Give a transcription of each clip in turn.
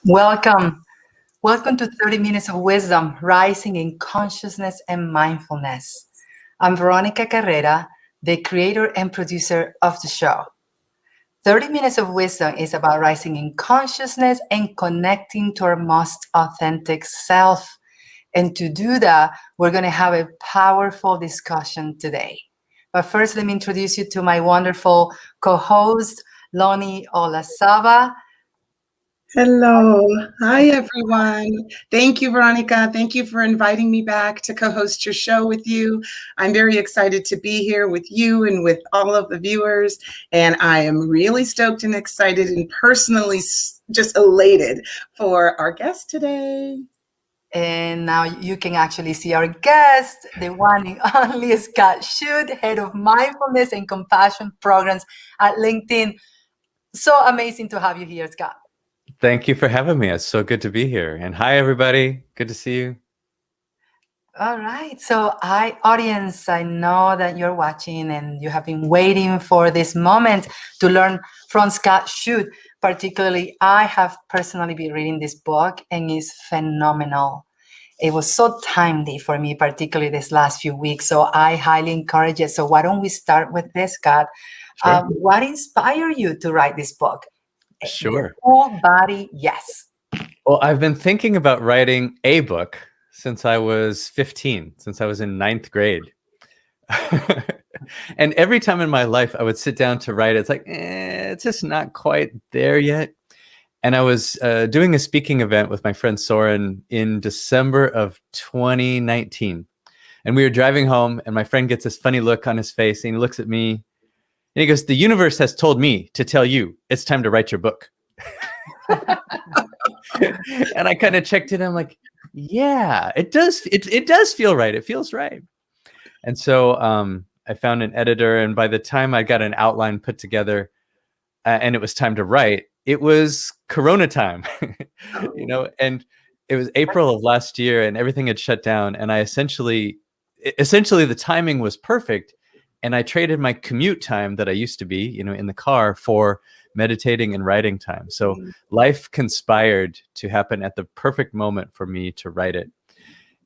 Welcome. Welcome to 30 Minutes of Wisdom, Rising in Consciousness and Mindfulness. I'm Veronica Carrera, the creator and producer of the show. 30 Minutes of Wisdom is about rising in consciousness and connecting to our most authentic self. And to do that, we're going to have a powerful discussion today. But first, let me introduce you to my wonderful co-host, Loni Olasava. Hello. Hi, everyone. Thank you, Veronica. Thank you for inviting me back to co-host your show with you. I'm very excited to be here with you and with all of the viewers. And I am really stoked and excited and personally just elated for our guest today. And now you can actually see our guest, the one and only Scott Shute, Head of Mindfulness and Compassion Programs at LinkedIn. So amazing to have you here, Scott. Thank you for having me. It's so good to be here. And hi, everybody. Good to see you. All right. So, audience, I know that you're watching and you have been waiting for this moment to learn from Scott Shute. Particularly, I have personally been reading this book and it's phenomenal. It was so timely for me, particularly this last few weeks. So I highly encourage it. So why don't we start with this, Scott? Sure. What inspired you to write this book? Sure. The Whole Body Yes. Well, I've been thinking about writing a book since I was 15, since I was in 9th grade. And every time in my life I would sit down to write, it's like, it's just not quite there yet. And I was doing a speaking event with my friend Soren in December of 2019. And we were driving home and my friend gets this funny look on his face and he looks at me and he goes, "The universe has told me to tell you it's time to write your book." And I kind of checked it. I'm like, yeah, it does. It does feel right. It feels right. And so I found an editor. And by the time I got an outline put together and it was time to write, it was Corona time, and it was April of last year and everything had shut down. And I essentially the timing was perfect. And I traded my commute time that I used to be, in the car for meditating and writing time. So life conspired to happen at the perfect moment for me to write it.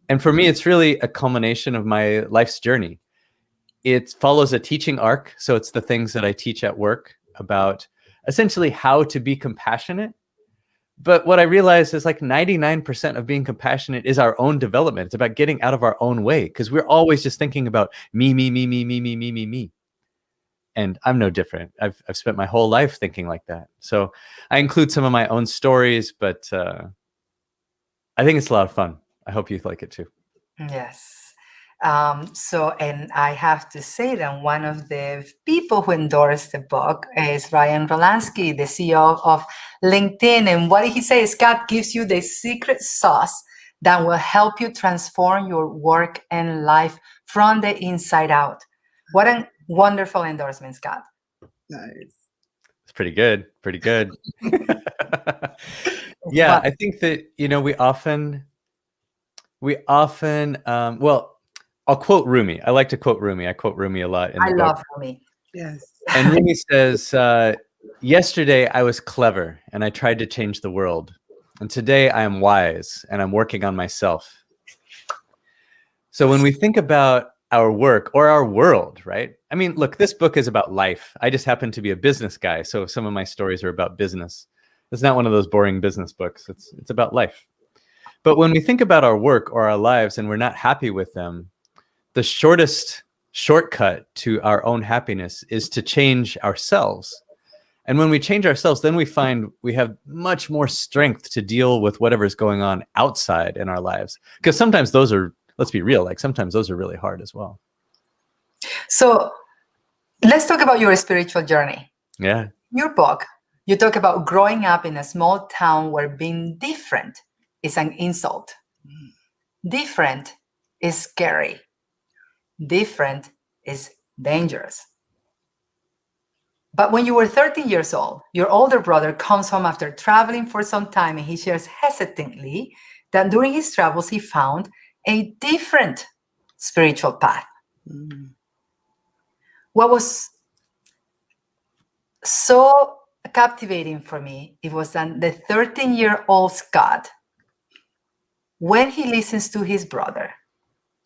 And for me, it's really a culmination of my life's journey. It follows a teaching arc. So it's the things that I teach at work about essentially how to be compassionate. But what I realized is like 99% of being compassionate is our own development. It's about getting out of our own way because we're always just thinking about me, me, me, me, me, me, me, me, me. And I'm no different. I've spent my whole life thinking like that. So I include some of my own stories, but I think it's a lot of fun. I hope you like it too. Yes. And I have to say that one of the people who endorsed the book is Ryan Rolansky, the CEO of LinkedIn. And what did he say? Scott gives you the secret sauce that will help you transform your work and life from the inside out. What a wonderful endorsement, Scott. Nice. It's pretty good. Pretty good. Yeah, I think that, we often, well, I'll quote Rumi. I like to quote Rumi. I quote Rumi a lot in the book. I love Rumi. Yes. And Rumi says, yesterday I was clever and I tried to change the world. And today I am wise and I'm working on myself. So when we think about our work or our world, right? I mean, look, this book is about life. I just happen to be a business guy. So some of my stories are about business. It's not one of those boring business books. It's about life. But when we think about our work or our lives and we're not happy with them, the shortest shortcut to our own happiness is to change ourselves. And when we change ourselves, then we find we have much more strength to deal with whatever's going on outside in our lives. Because sometimes those are, let's be real, like sometimes those are really hard as well. So let's talk about your spiritual journey. Yeah. Your book, you talk about growing up in a small town where being different is an insult. Different is scary. Different is dangerous. But when you were 13 years old, your older brother comes home after traveling for some time and he shares hesitantly that during his travels he found a different spiritual path. What was so captivating for me, it was that the 13-year-old Scott, when he listens to his brother,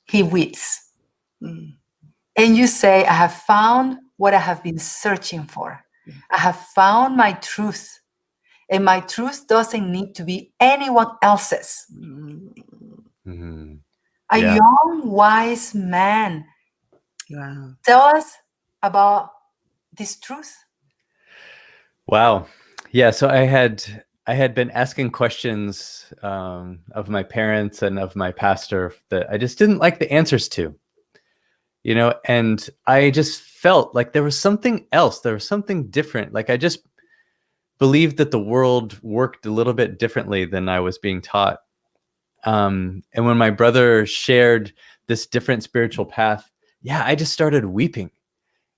he weeps. Mm. And you say, I have found what I have been searching for. I have found my truth. And my truth doesn't need to be anyone else's. Mm-hmm. A Yeah. young, wise man. Wow. Tell us about this truth. Wow. Yeah. So I had been asking questions of my parents and of my pastor that I just didn't like the answers to, and I just felt like there was something else. There was something different. Like I just believed that the world worked a little bit differently than I was being taught. And when my brother shared this different spiritual path, yeah, I just started weeping.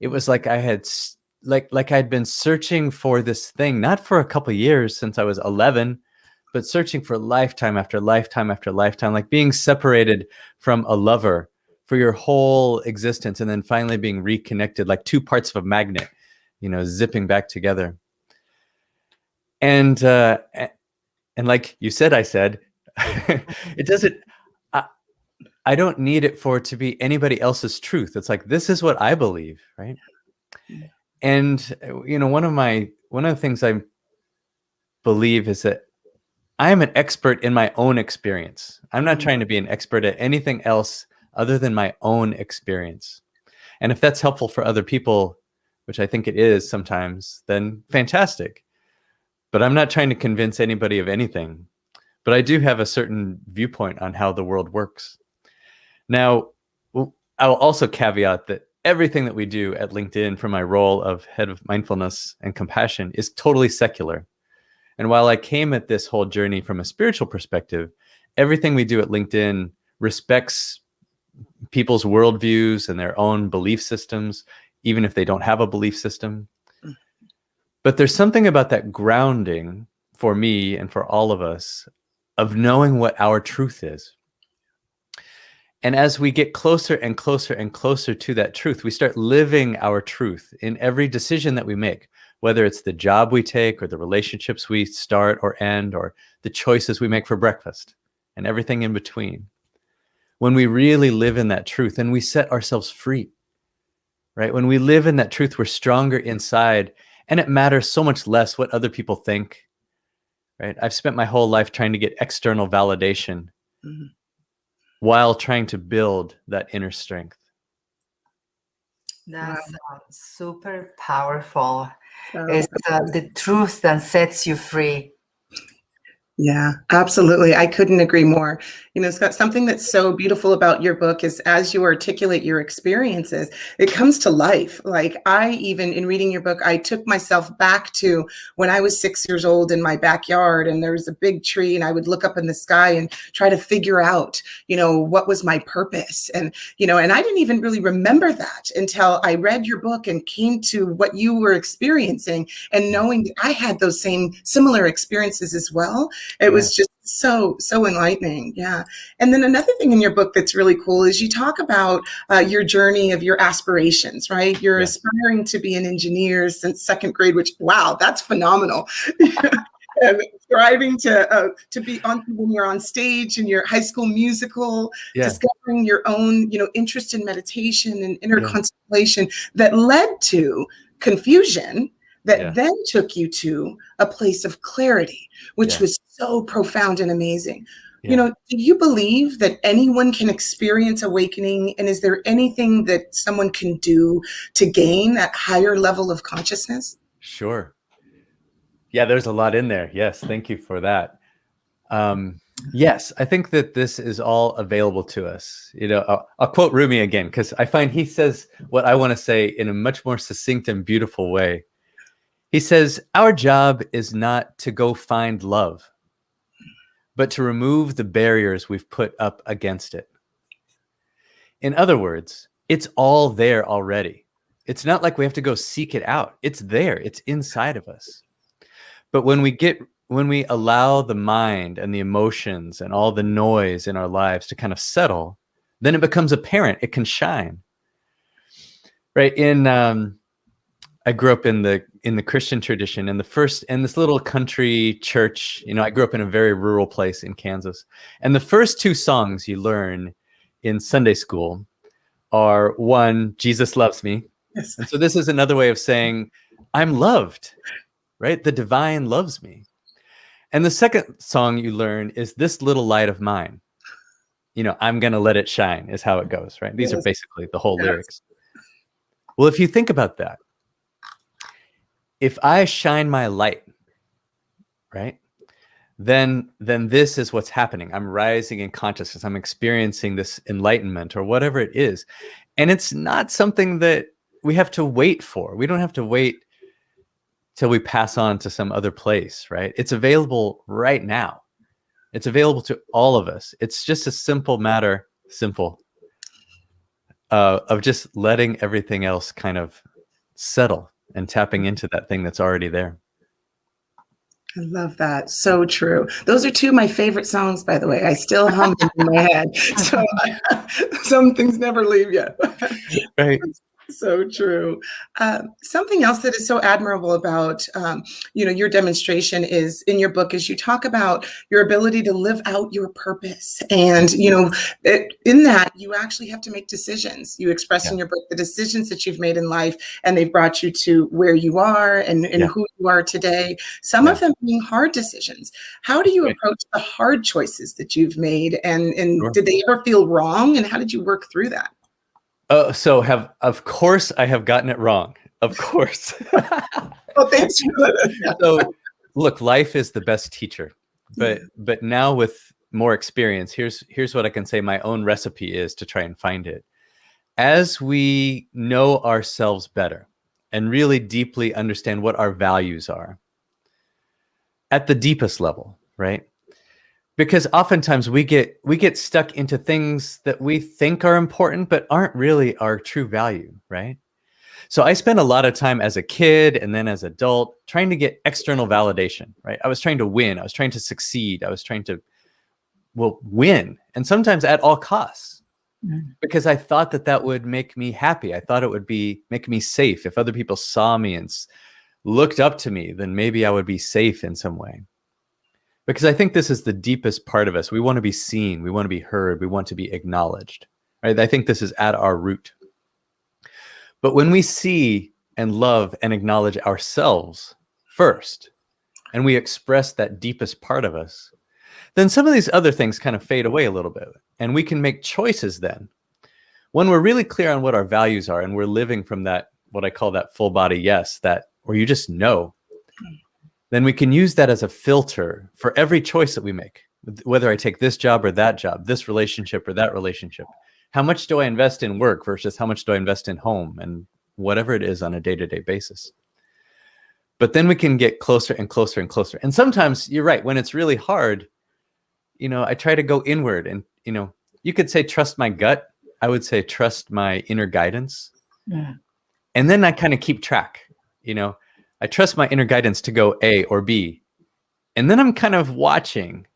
It was like I had like I'd been searching for this thing, not for a couple of years since I was 11, but searching for lifetime after lifetime after lifetime, like being separated from a lover for your whole existence and then finally being reconnected like two parts of a magnet, zipping back together. And like you said, I said, it doesn't, I don't need it for it to be anybody else's truth. It's like, this is what I believe, right? And one of the things I believe is that I am an expert in my own experience. I'm not trying to be an expert at anything else other than my own experience. And if that's helpful for other people, which I think it is sometimes, then fantastic. But I'm not trying to convince anybody of anything. But I do have a certain viewpoint on how the world works. Now, I will also caveat that everything that we do at LinkedIn from my role of head of mindfulness and compassion is totally secular. And while I came at this whole journey from a spiritual perspective, everything we do at LinkedIn respects people's worldviews and their own belief systems, even if they don't have a belief system. But there's something about that grounding for me and for all of us of knowing what our truth is. And as we get closer and closer and closer to that truth, we start living our truth in every decision that we make, whether it's the job we take or the relationships we start or end or the choices we make for breakfast and everything in between. When we really live in that truth and we set ourselves free, right? When we live in that truth, we're stronger inside and it matters so much less what other people think, right? I've spent my whole life trying to get external validation while trying to build that inner strength. That's super powerful. It's the truth that sets you free. Yeah, absolutely. I couldn't agree more. Scott, something that's so beautiful about your book is as you articulate your experiences, it comes to life. Like even in reading your book, I took myself back to when I was 6 years old in my backyard and there was a big tree and I would look up in the sky and try to figure out, what was my purpose. And I didn't even really remember that until I read your book and came to what you were experiencing and knowing that I had those similar experiences as well. It was just so enlightening. Yeah. And then another thing in your book that's really cool is you talk about your journey of your aspirations, right? You're aspiring to be an engineer since second grade, which, wow, that's phenomenal. And striving to be on when you're on stage in your high school musical, discovering your own, interest in meditation and inner contemplation that led to confusion that then took you to a place of clarity, which was so profound and amazing. Do you believe that anyone can experience awakening? And is there anything that someone can do to gain that higher level of consciousness? Sure. Yeah, there's a lot in there. Yes, thank you for that. Yes, I think that this is all available to us. I'll quote Rumi again, because I find he says what I want to say in a much more succinct and beautiful way. He says, our job is not to go find love, but to remove the barriers we've put up against it. In other words, it's all there already. It's not like we have to go seek it out. It's there. It's inside of us. But when we allow the mind and the emotions and all the noise in our lives to kind of settle, then it becomes apparent. It can shine. Right? In I grew up in the Christian tradition, and this little country church. I grew up in a very rural place in Kansas, and the first two songs you learn in Sunday school are, one, Jesus loves me. Yes. And so this is another way of saying I'm loved, right? The divine loves me. And the second song you learn is This Little Light of Mine. I'm going to let it shine is how it goes, right? These are basically the whole lyrics. Well, if you think about that, if I shine my light, right, then this is what's happening. I'm rising in consciousness. I'm experiencing this enlightenment or whatever it is. And it's not something that we have to wait for. We don't have to wait till we pass on to some other place, right? It's available right now. It's available to all of us. It's just a simple matter, of just letting everything else kind of settle and tapping into that thing that's already there. I love that. So true. Those are two of my favorite songs, by the way. I still hum them in my head. So some things never leave you. Right. So true. Something else that is so admirable about, your demonstration is in your book is you talk about your ability to live out your purpose. And, in that you actually have to make decisions. You express in your book the decisions that you've made in life, and they've brought you to where you are and who you are today. Some of them being hard decisions. How do you approach the hard choices that you've made? And did they ever feel wrong? And how did you work through that? Of course I have gotten it wrong. Of course. Oh, thanks. So look, life is the best teacher, but now with more experience, here's what I can say my own recipe is to try and find it. As we know ourselves better and really deeply understand what our values are at the deepest level, right? Because oftentimes we get stuck into things that we think are important, but aren't really our true value, right? So I spent a lot of time as a kid and then as an adult trying to get external validation, right? I was trying to win. I was trying to succeed. I was trying to, win. And sometimes at all costs, because I thought that would make me happy. I thought it would make me safe. If other people saw me and looked up to me, then maybe I would be safe in some way. Because I think this is the deepest part of us. We want to be seen. We want to be heard. We want to be acknowledged. Right? I think this is at our root. But when we see and love and acknowledge ourselves first, and we express that deepest part of us, then some of these other things kind of fade away a little bit. And we can make choices then. When we're really clear on what our values are and we're living from that, what I call that full body yes, that where you just know, then we can use that as a filter for every choice that we make, whether I take this job or that job, this relationship or that relationship. How much do I invest in work versus how much do I invest in home and whatever it is on a day-to-day basis. But then we can get closer and closer and closer. And sometimes you're right, when it's really hard, I try to go inward and, you could say, trust my gut. I would say, trust my inner guidance. Yeah. And then I kind of keep track, I trust my inner guidance to go A or B. And then I'm kind of watching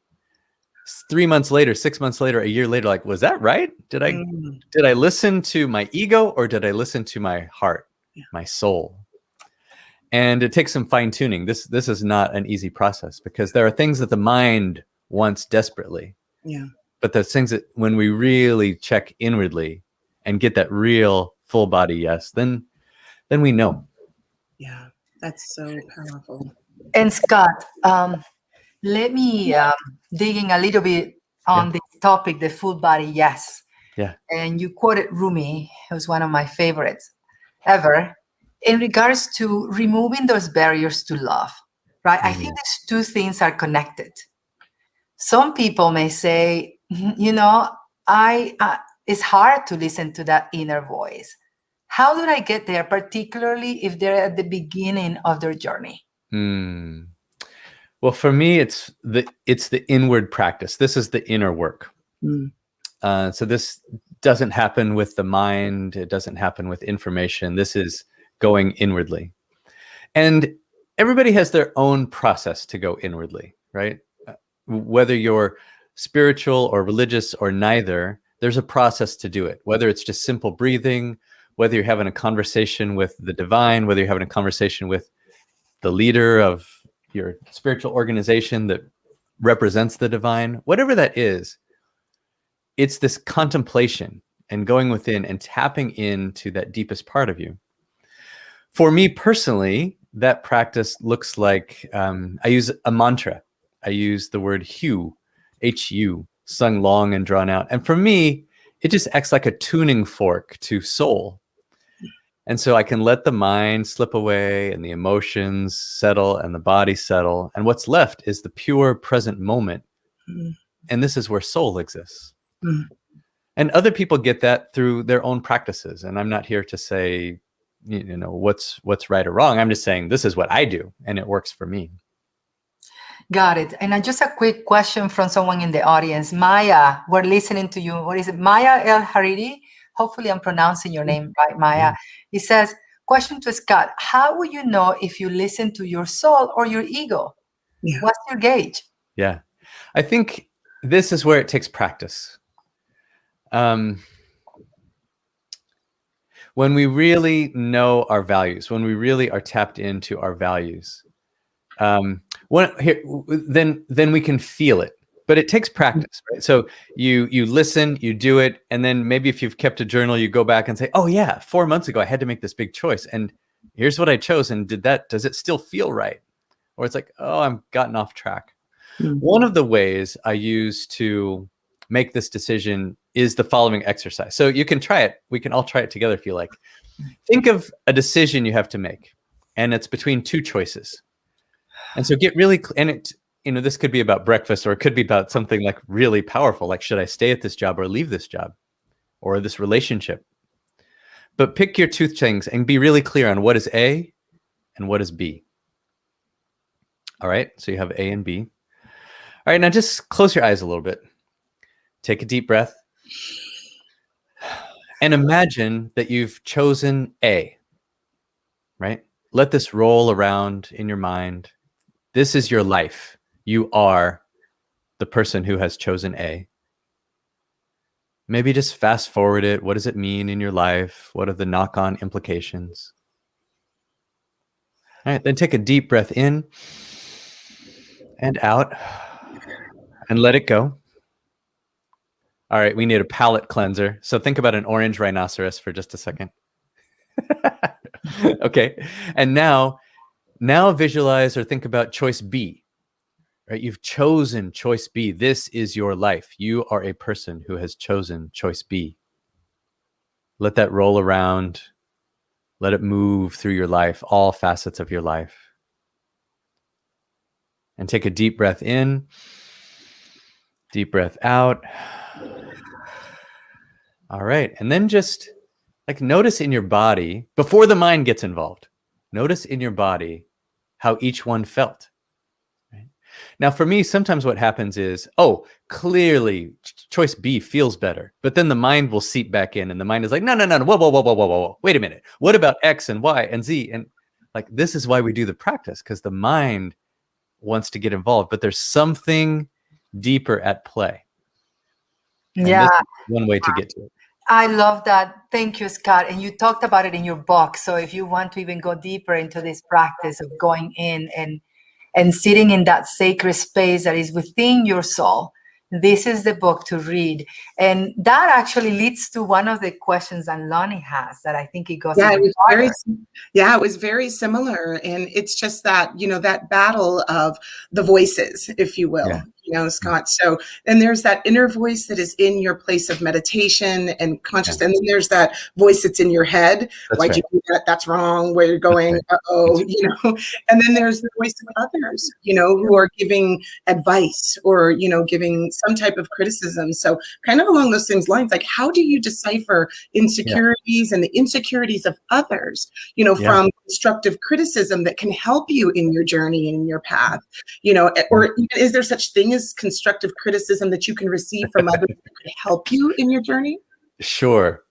3 months later, 6 months later, a year later, like, was that right? Did I listen to my ego or did I listen to my heart, my soul? And it takes some fine tuning. This is not an easy process because there are things that the mind wants desperately. Yeah. But there's things that when we really check inwardly and get that real full body yes, then we know. Yeah. That's so powerful. And Scott, let me dig in a little bit on this topic, the full body yes. Yeah. And you quoted Rumi, who's one of my favorites ever, in regards to removing those barriers to love, right? I think these two things are connected. Some people may say, it's hard to listen to that inner voice. How do I get there, particularly if they're at the beginning of their journey? Well, for me, it's the inward practice. This is the inner work. So this doesn't happen with the mind. It doesn't happen with information. This is going inwardly. And everybody has their own process to go inwardly, right? Whether you're spiritual or religious or neither, there's a process to do it, whether it's just simple breathing, whether you're having a conversation with the divine, whether you're having a conversation with the leader of your spiritual organization that represents the divine, whatever that is, it's this contemplation and going within and tapping into that deepest part of you. For me personally, that practice looks like I use a mantra. I use the word Hu, H-U, sung long and drawn out. And for me, it just acts like a tuning fork to soul. And so I can let the mind slip away and the emotions settle and the body settle. And what's left is the pure present moment. And this is where soul exists. And other people get that through their own practices. And I'm not here to say, you know, what's right or wrong. I'm just saying this is what I do and it works for me. Got it. And just a quick question from someone in the audience. Maya, we're listening to you. What is it? Maya El Hariri? Hopefully I'm pronouncing your name right, Maya. Yeah. He says, question to Scott, how will you know if you listen to your soul or your ego? Yeah. What's your gauge? Yeah. I think this is where it takes practice. When we really know our values, when we really are tapped into our values, then we can feel it. But it takes practice, right? So you listen, you do it, and then maybe if you've kept a journal, you go back and say, oh yeah, 4 months ago I had to make this big choice, and here's what I chose, and does it still feel right? Or it's like, oh, I'm gotten off track. One of the ways I use to make this decision is the following exercise. So you can try it. We can all try it together if you like. Think of a decision you have to make, and it's between two choices. And so get really, this could be about breakfast, or it could be about something like really powerful, like should I stay at this job or leave this job or this relationship? But pick your two things and be really clear on what is A and what is B. All right, so you have A and B. All right, now just close your eyes a little bit. Take a deep breath. And imagine that you've chosen A, right? Let this roll around in your mind. This is your life. You are the person who has chosen A. Maybe just fast forward it. What does it mean in your life? What are the knock-on implications? All right, then take a deep breath in and out and let it go. All right, we need a palate cleanser. So think about an orange rhinoceros for just a second. Okay, and now visualize or think about choice B. Right, you've chosen choice B. This is your life. You are a person who has chosen choice B. Let that roll around. Let it move through your life, all facets of your life. And take a deep breath in, deep breath out. All right, and then just like notice in your body, before the mind gets involved, notice in your body how each one felt. Right? Now, for me, sometimes what happens is, oh, clearly choice B feels better, but then the mind will seep back in and the mind is like, no, whoa, wait a minute. What about X and Y and Z? And like, this is why we do the practice, because the mind wants to get involved, but there's something deeper at play. And Yeah. this is one way to get to it. I love that. Thank you, Scott. And you talked about it in your book. So if you want to even go deeper into this practice of going in and sitting in that sacred space that is within your soul, this is the book to read. And that actually leads to one of the questions that Lonnie has that I think it goes. Yeah, it was very similar. And it's just that, that battle of the voices, if you will. Yeah. Scott. So, and there's that inner voice that is in your place of meditation and consciousness. Yeah. And then there's that voice that's in your head. Why'd you do that? That's wrong. Where you're going. Uh-oh, And then there's the voice of others, who are giving advice or, giving some type of criticism. So kind of along those same lines, like how do you decipher insecurities and the insecurities of others, from constructive criticism that can help you in your journey and in your path, or is there such thing as constructive criticism that you can receive from others that could help you in your journey? Sure.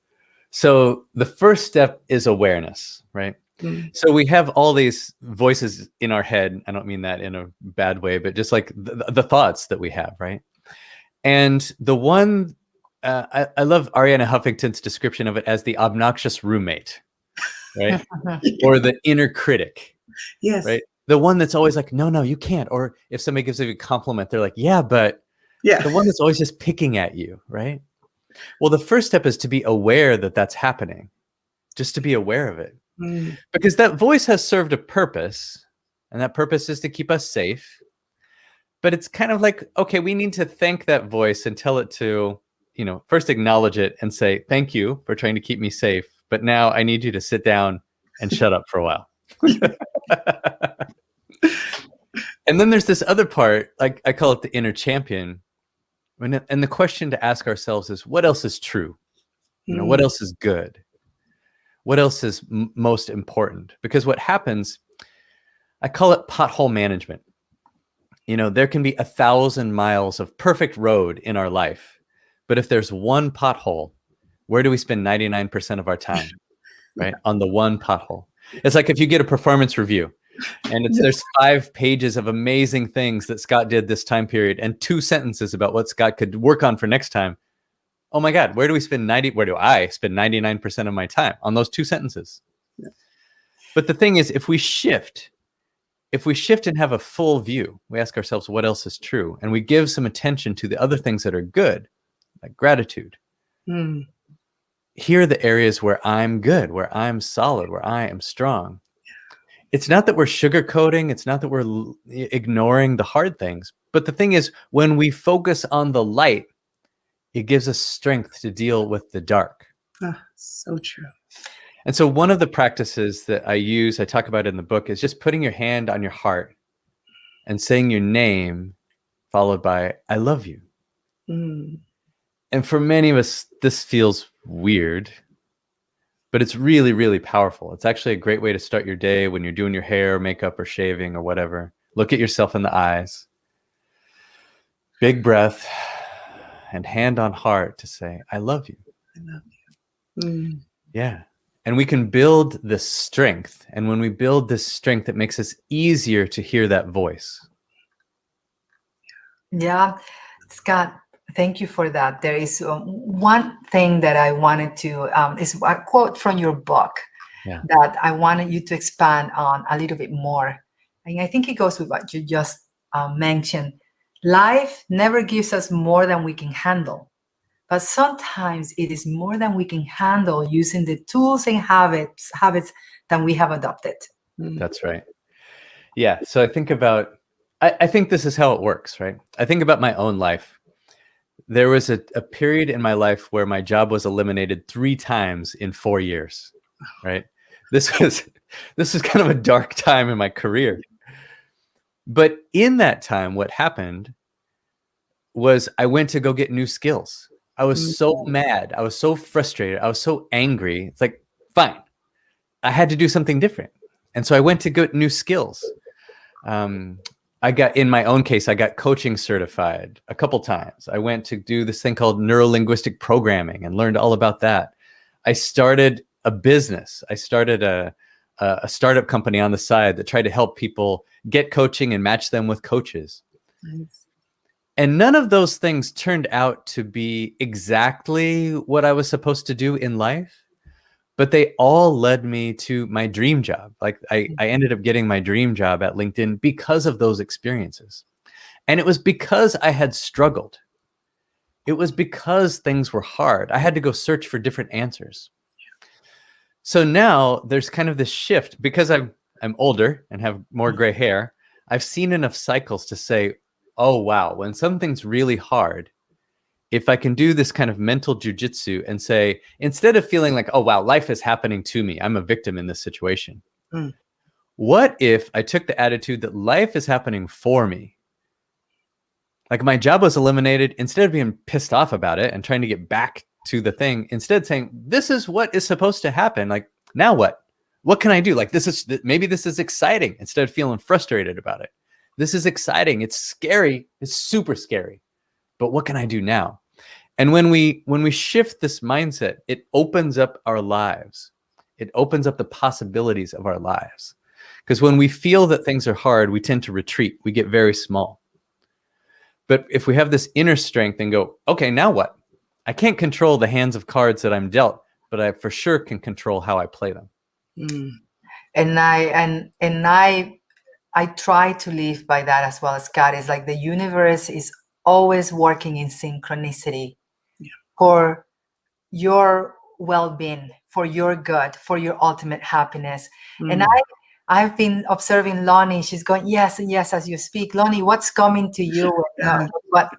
So the first step is awareness, right? Mm-hmm. So we have all these voices in our head. I don't mean that in a bad way, but just like the thoughts that we have, right? And the one I love Ariana Huffington's description of it as the obnoxious roommate, right? Or the inner critic, Yes. right? The one that's always like, no, you can't. Or if somebody gives you a compliment, they're like, yeah, but Yeah. the one that's always just picking at you, right? Well, the first step is to be aware that that's happening, just to be aware of it. Because that voice has served a purpose, and that purpose is to keep us safe. But it's kind of like, okay, we need to thank that voice and tell it to, first acknowledge it and say, thank you for trying to keep me safe. But now I need you to sit down and shut up for a while. And then there's this other part, like I call it the inner champion. And the question to ask ourselves is, what else is true? What else is good? What else is most important? Because what happens, I call it pothole management. There can be 1,000 miles of perfect road in our life. But if there's one pothole, where do we spend 99% of our time? Right? On the one pothole. It's like if you get a performance review and there's 5 pages of amazing things that Scott did this time period and 2 sentences about what Scott could work on for next time. Oh my God, where do I spend 99% of my time? On those 2 sentences? Yeah. But the thing is, if we shift and have a full view, we ask ourselves what else is true, and we give some attention to the other things that are good, like gratitude. Here are the areas where I'm good, where I'm solid, where I am strong. It's not that we're sugarcoating. It's not that we're ignoring the hard things. But the thing is, when we focus on the light, it gives us strength to deal with the dark. So true. And so one of the practices that I talk about in the book, is just putting your hand on your heart and saying your name followed by, I love you. And for many of us, this feels weird, but it's really, really powerful. It's actually a great way to start your day when you're doing your hair, makeup, or shaving or whatever. Look at yourself in the eyes. Big breath and hand on heart to say, I love you. I love you. Yeah. And we can build this strength. And when we build this strength, it makes us easier to hear that voice. Yeah. Scott, thank you for that. There is one thing that I wanted to, is a quote from your book that I wanted you to expand on a little bit more. And I think it goes with what you just mentioned. Life never gives us more than we can handle, but sometimes it is more than we can handle using the tools and habits that we have adopted. That's right. Yeah. So I think this is how it works, right? I think about my own life. There was a period in my life where my job was eliminated 3 times in 4 years, right? This was kind of a dark time in my career. But in that time, what happened was I went to go get new skills. I was so mad. I was so frustrated. I was so angry. It's like, fine. I had to do something different. And so I went to get new skills. In my own case, I got coaching certified a couple times. I went to do this thing called neuro-linguistic programming and learned all about that. I started a business. I started a startup company on the side that tried to help people get coaching and match them with coaches. Nice. And none of those things turned out to be exactly what I was supposed to do in life, but they all led me to my dream job. Like I ended up getting my dream job at LinkedIn because of those experiences. And it was because I had struggled. It was because things were hard. I had to go search for different answers. So now there's kind of this shift because I'm older and have more gray hair. I've seen enough cycles to say, oh, wow, when something's really hard, if I can do this kind of mental jujitsu and say, instead of feeling like, oh, wow, life is happening to me, I'm a victim in this situation. What if I took the attitude that life is happening for me? Like my job was eliminated, instead of being pissed off about it and trying to get back to the thing, instead saying, this is what is supposed to happen. Like, now what? What can I do? Like, maybe this is exciting instead of feeling frustrated about it. This is exciting. It's scary. It's super scary. But what can I do now? And when we shift this mindset, it opens up our lives. It opens up the possibilities of our lives. Because when we feel that things are hard, we tend to retreat. We get very small. But if we have this inner strength and go, okay, now what? I can't control the hands of cards that I'm dealt, but I for sure can control how I play them. Mm. And I try to live by that as well, Scott. It's like the universe is always working in synchronicity for your well-being, for your good, for your ultimate happiness. And I've been observing Lonnie. She's going, yes, and yes, as you speak. Lonnie, what's coming to you with what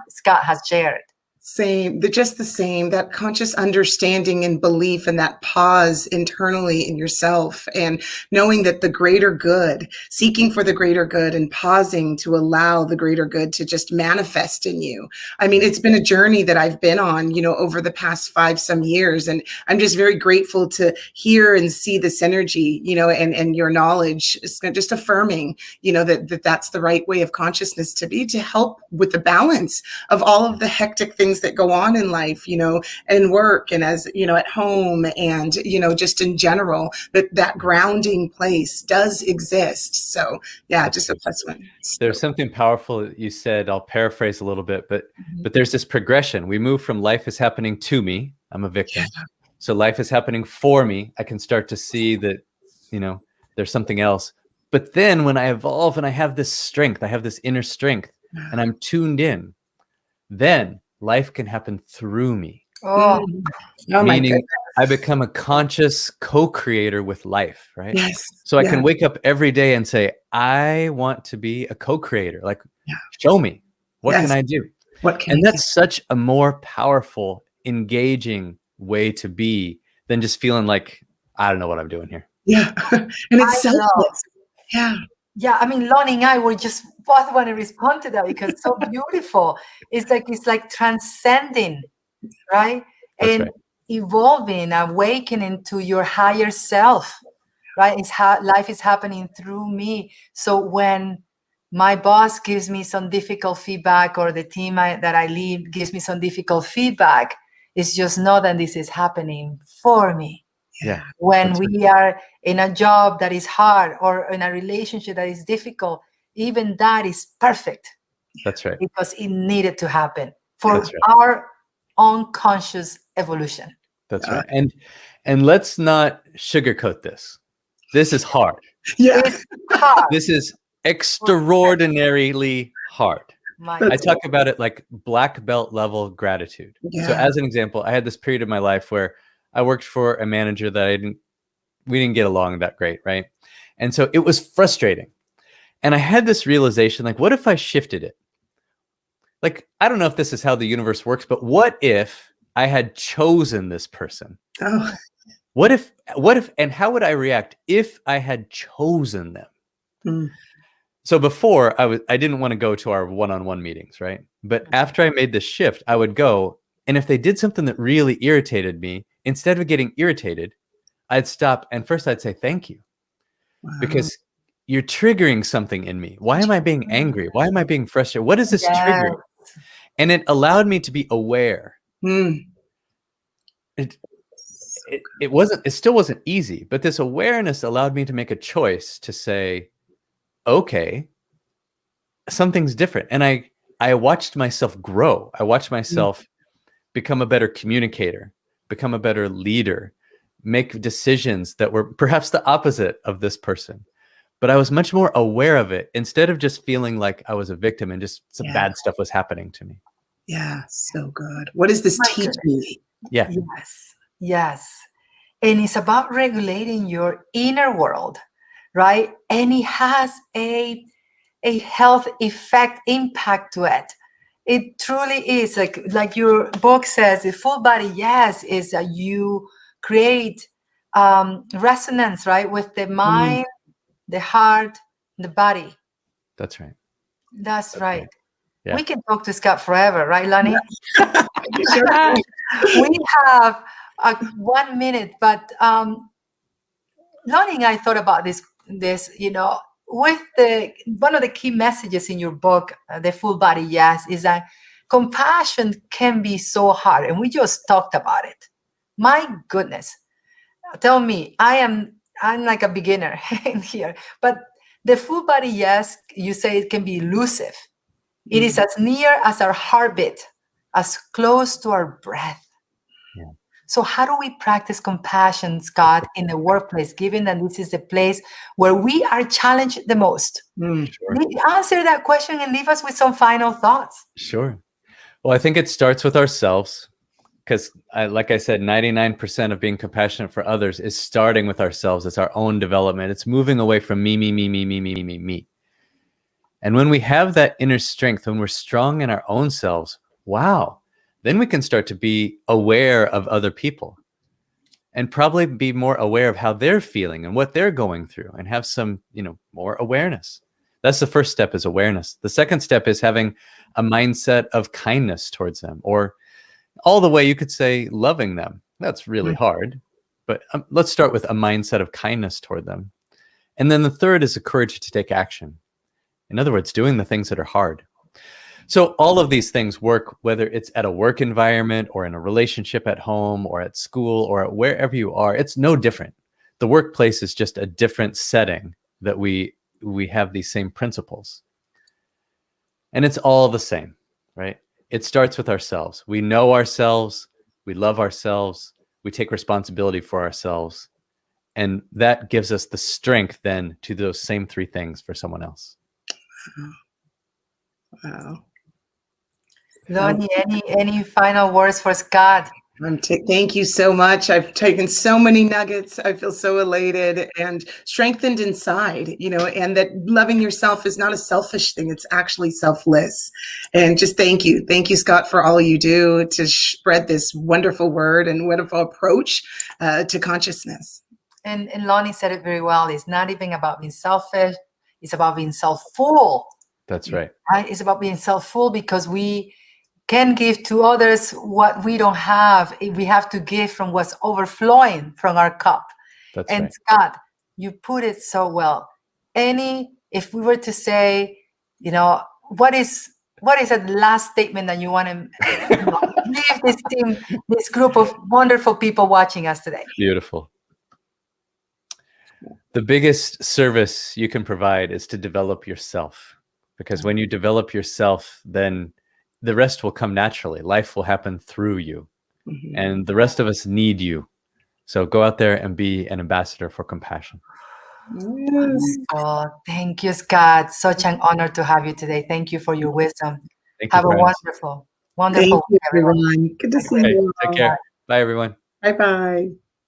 Scott has shared? Same, just the same, that conscious understanding and belief and that pause internally in yourself and knowing that the greater good, seeking for the greater good and pausing to allow the greater good to just manifest in you. I mean, it's been a journey that I've been on, over the past 5 some years. And I'm just very grateful to hear and see this energy, and your knowledge is just affirming, that's the right way of consciousness to be, to help with the balance of all of the hectic things that go on in life, and work and as, at home and, just in general, that grounding place does exist. So yeah, just a plus one. There's something powerful that you said. I'll paraphrase a little bit, but there's this progression. We move from life is happening to me. I'm a victim. Yeah. So life is happening for me. I can start to see that, there's something else. But then when I evolve and I have this strength, I have this inner strength and I'm tuned in, then life can happen through me. Oh, meaning I become a conscious co-creator with life, right? Yes. So I can wake up every day and say, I want to be a co-creator. Like, show me, what can I do? And that's such a more powerful, engaging way to be than just feeling like, I don't know what I'm doing here. Yeah. And it's selfless. Yeah. Yeah, I mean, Lonnie and I were just both want to respond to that because it's so beautiful. It's like transcending, right? That's and evolving, awakening to your higher self, right? Life is happening through me. So when my boss gives me some difficult feedback or the team that I lead gives me some difficult feedback, it's just know that this is happening for me. Yeah. When we are in a job that is hard or in a relationship that is difficult, even that is perfect. That's right. Because it needed to happen for our unconscious evolution. That's right. And let's not sugarcoat this. This is hard. Yeah. It's hard. This is extraordinarily hard. I talk about it like black belt level gratitude. Yeah. So as an example, I had this period of my life where I worked for a manager that we didn't get along that great, right? And so it was frustrating. And I had this realization, like, what if I shifted it? Like, I don't know if this is how the universe works, but what if I had chosen this person? Oh. What if, and how would I react if I had chosen them? Mm. So before I didn't want to go to our one-on-one meetings, right? But after I made this shift, I would go, and if they did something that really irritated me, instead of getting irritated, I'd stop and first I'd say thank you. Wow. Because you're triggering something in me. Why am I being angry? Why am I being frustrated? What is this triggering? And it allowed me to be aware. Mm. It still wasn't easy, but this awareness allowed me to make a choice to say, okay, something's different. And I watched myself grow. I watched myself become a better communicator, become a better leader, make decisions that were perhaps the opposite of this person. But I was much more aware of it instead of just feeling like I was a victim and just some bad stuff was happening to me. Yeah, so good. What does this teach me? Yeah. Yes. And it's about regulating your inner world, right? And it has a health effect impact to it. It truly is like your book says, the full body yes is that you create resonance, right, with the mind, the heart, the body. That's right. That's right. Yeah. We can talk to Scott forever, right, Lonnie? Sure. We have 1 minute, but Lonnie and I thought about this, with one of the key messages in your book, The Full Body Yes, is that compassion can be so hard. And we just talked about it. My goodness. Tell me, I'm like a beginner in here, but the full body yes, you say it can be elusive. It is as near as our heartbeat, as close to our breath. Yeah. So how do we practice compassion, Scott, in the workplace, given that this is the place where we are challenged the most? Sure. Answer that question and leave us with some final thoughts. Sure. Well, I think it starts with ourselves, because like I said, 99% of being compassionate for others is starting with ourselves. It's our own development. It's moving away from me, me, me, me, me, me, me, me. And when we have that inner strength, when we're strong in our own selves, wow, then we can start to be aware of other people and probably be more aware of how they're feeling and what they're going through, and have some, more awareness. That's the first step, is awareness. The second step is having a mindset of kindness towards them, or all the way you could say loving them. That's really hard, but let's start with a mindset of kindness toward them. And then the third is the courage to take action. In other words, doing the things that are hard. So all of these things work, whether it's at a work environment or in a relationship at home or at school or at wherever you are. It's no different. The workplace is just a different setting that we have these same principles. And it's all the same, right? It starts with ourselves. We know ourselves, we love ourselves, we take responsibility for ourselves. And that gives us the strength then to do those same three things for someone else. Wow. Lonnie, any final words for Scott? Thank you so much. I've taken so many nuggets. I feel so elated and strengthened inside, and that loving yourself is not a selfish thing. It's actually selfless. And just thank you. Thank you, Scott, for all you do to spread this wonderful word and wonderful approach to consciousness. And Lonnie said it very well. It's not even about being selfish. It's about being self-full. That's right. Right? It's about being self-full, because we can give to others what we don't have. We have to give from what's overflowing from our cup. That's and right. Scott, you put it so well. If we were to say, what is the last statement that you want to leave this team, this group of wonderful people watching us today? Beautiful. The biggest service you can provide is to develop yourself, because when you develop yourself, then the rest will come naturally. Life will happen through you. And the rest of us need you. So go out there and be an ambassador for compassion. Oh, thank you, Scott. Such an honor to have you today. Thank you for your wisdom. Thank you, Have a friends. wonderful Thank you, week, everyone. everyone. Good to see Okay, you take all. care. Bye, everyone. Bye-bye.